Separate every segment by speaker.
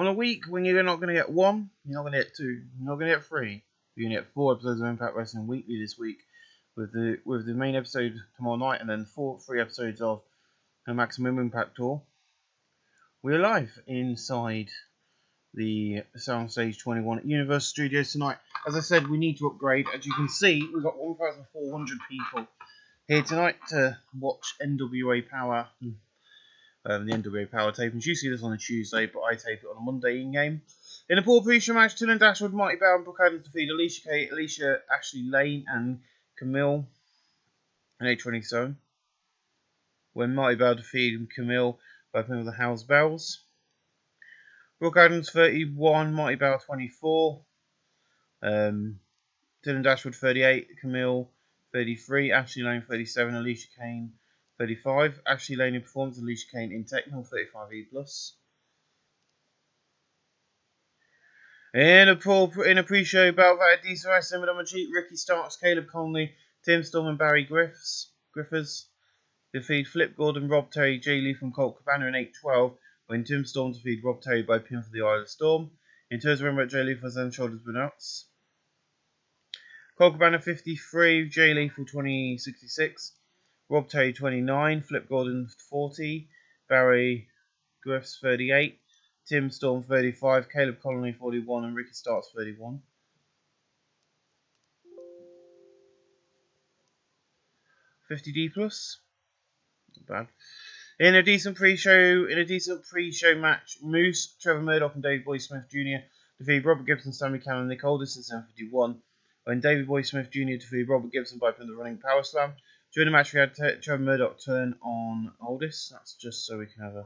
Speaker 1: On a week when you're not going to get 1, you're not going to get 2, you're not going to get 3, you're going to get 4 episodes of Impact Wrestling Weekly this week, with the main episode tomorrow night, and then 3 episodes of the Maximum Impact Tour. We're live inside the Soundstage 21 at Universal Studios tonight. As I said, we need to upgrade. As you can see, we've got 1,400 people here tonight to watch NWA Power. The NWA Power tapings. You see this on a Tuesday, but I tape it on a Monday in-game. In a poor pre-show match, Dylan Dashwood, Marty Bell, and Brooke Adams defeat Alicia, Ashley Lane, and Camille in 827. When Marty Bell defeated Camille by pin with the House Bells. Brooke Adams 31, Marty Bell 24. Dylan Dashwood 38, Camille 33, Ashley Lane 37, Alicia Kane 35. Ashley Lane in performance, Alicia Kane in technical 35E+. In a pre-show bout at Decent Wrestling with Cheat, Ricky Starks, Caleb Conley, Tim Storm and Barry Griffiths defeat Flip Gordon, Rob Terry, Jay Lee from Colt Cabana in 8-12, when Tim Storm defeated Rob Terry by pin for the Isle of Storm. In terms of remember, Jay Lee for Zen Shoulders Burnouts. Colt Cabana 53, Jay Lee for 2066. Rob Terry 29, Flip Gordon 40, Barry Griffiths 38, Tim Storm 35, Caleb Conley 41, and Ricky Starks 31. $50D plus, not bad. In a decent pre-show match, Moose, Trevor Murdoch, and David Boy Smith Jr. defeat Robert Gibson, Sammy Cannon, and Nick Aldis in 751. When David Boy Smith Jr. defeated Robert Gibson by pin the running power slam. During the match, we had Trevor Murdoch turn on Aldis. That's just so we can have a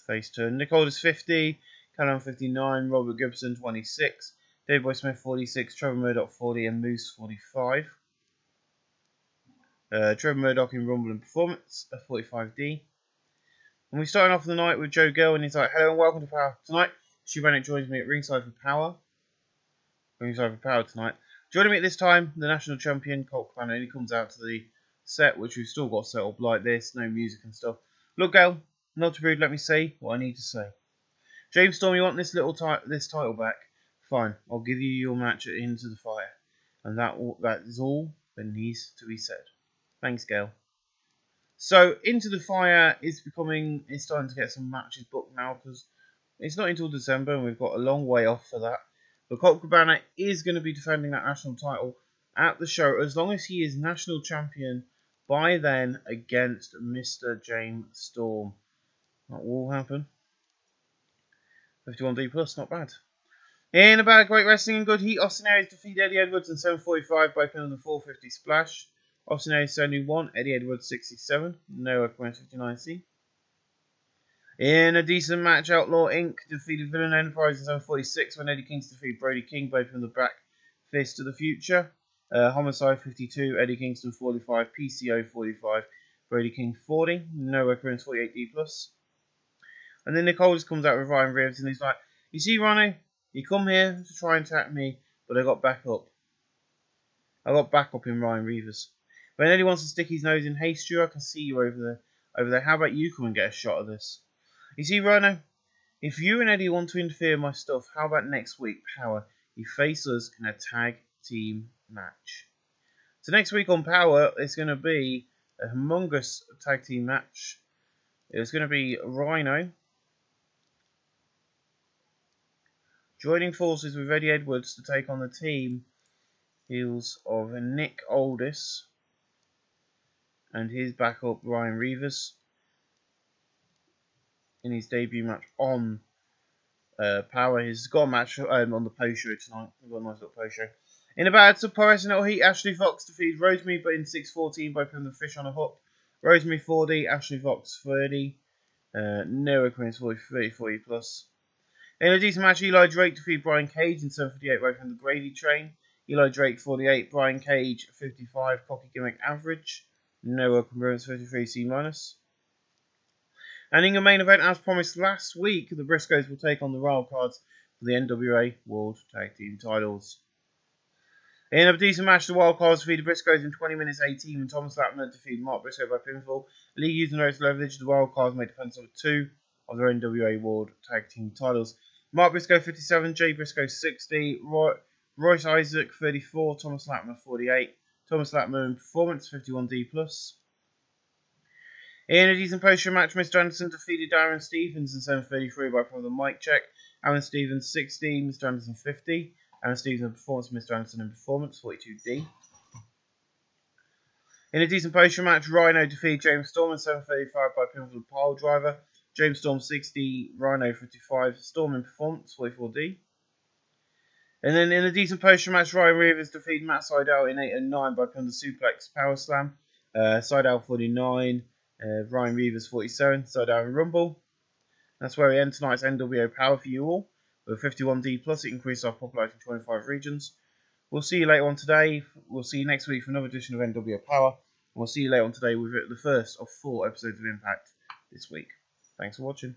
Speaker 1: face turn. Nick Aldis 50, Cannon 59, Robert Gibson 26, David Boy Smith 46, Trevor Murdoch 40, and Moose 45. Trevor Murdoch in Rumble and Performance at 45D. And we're starting off the night with Joe Gill, and he's like, hello and welcome to Power. Tonight, Stu Bennett joins me at ringside for Power. Tonight. Joining me at this time, the national champion, Colt Cabana, and he comes out to the set, which we've still got set up like this, no music and stuff. Look, Gail, not too rude, let me say what I need to say. James Storm, you want this title back? Fine, I'll give you your match at Into the Fire. And that is all that needs to be said. Thanks, Gail. So, Into the Fire is starting to get some matches booked now, because it's not until December, and we've got a long way off for that. But Colt Cabana is going to be defending that national title at the show as long as he is national champion by then against Mr. James Storm. That will happen. 51D plus, not bad. In a bad, great wrestling and good heat, Austin Aries defeated Eddie Edwards in 7:45 by pin on the 450 splash. Austin Aries 71, Eddie Edwards 67, no opponent 59C. In a decent match, Outlaw Inc. defeated Villain Enterprise in 7:46 when Eddie Kingston defeated Brody King, both from the back fist to the future. Homicide 52, Eddie Kingston 45, PCO 45, Brody King 40, no appearance 48D plus. And then Nick Aldis comes out with Ryan Reeves and he's like, you see, Ronnie, you come here to try and attack me, but I got backup. I got backup in Ryan Reeves. When Eddie wants to stick his nose in, hey Stu, I can see you over there. How about you come and get a shot of this? You see, Rhino, if you and Eddie want to interfere in my stuff, how about next week, Power, you face us in a tag team match. So next week on Power, it's going to be a humongous tag team match. It's going to be Rhino joining forces with Eddie Edwards to take on the team heels of Nick Aldis and his backup Ryan Reeves in his debut match on Power. He's got a match on the post show tonight. We've got a nice little post show. In a bad surprise and little heat, Ashley Fox defeated Rosemary, but in 6:14 by putting the fish on a hook. Rosemary 40, Ashley Fox 30. No occurrence 40 plus. In a decent match, Eli Drake defeated Brian Cage in 7:58 by from the Brady train. Eli Drake 48, Brian Cage 55, cocky gimmick average. No occurrence 33C minus. And in the main event, as promised last week, the Briscoes will take on the Wildcards for the NWA World Tag Team titles. In a decent match, the Wildcards defeated Briscoes in 20 minutes 18 when Thomas Lappner defeated Mark Briscoe by pinfall. Lee used the notes to leverage. The Wildcards made defense number 2 of their NWA World Tag Team titles. Mark Briscoe 57, Jay Briscoe 60, Royce Isaac 34, Thomas Lattman 48, Thomas Lattman Performance 51D+. In a decent post-show match, Mr. Anderson defeated Aaron Stevens in 7:33 by from the mic check. Aaron Stevens 60, Mr. Anderson 50. Aaron Stevens in Performance, Mr. Anderson in Performance 42D. In a decent post-show match, Rhino defeated James Storm in 7:35 by pivotal pile driver. James Storm 60, Rhino 55, Storm in Performance 44D. And then in a decent post-show match, Ryan Reavers defeated Matt Sydal in 8 and 9 by pivotal suplex power slam. Sydal 49. Ryan Reavers 47, Sydal and Rumble. That's where we end tonight's NWO Power for you all. With 51D+, it increased our popularity to 25 regions. We'll see you later on today. We'll see you next week for another edition of NWO Power. And we'll see you later on today with the first of 4 episodes of Impact this week. Thanks for watching.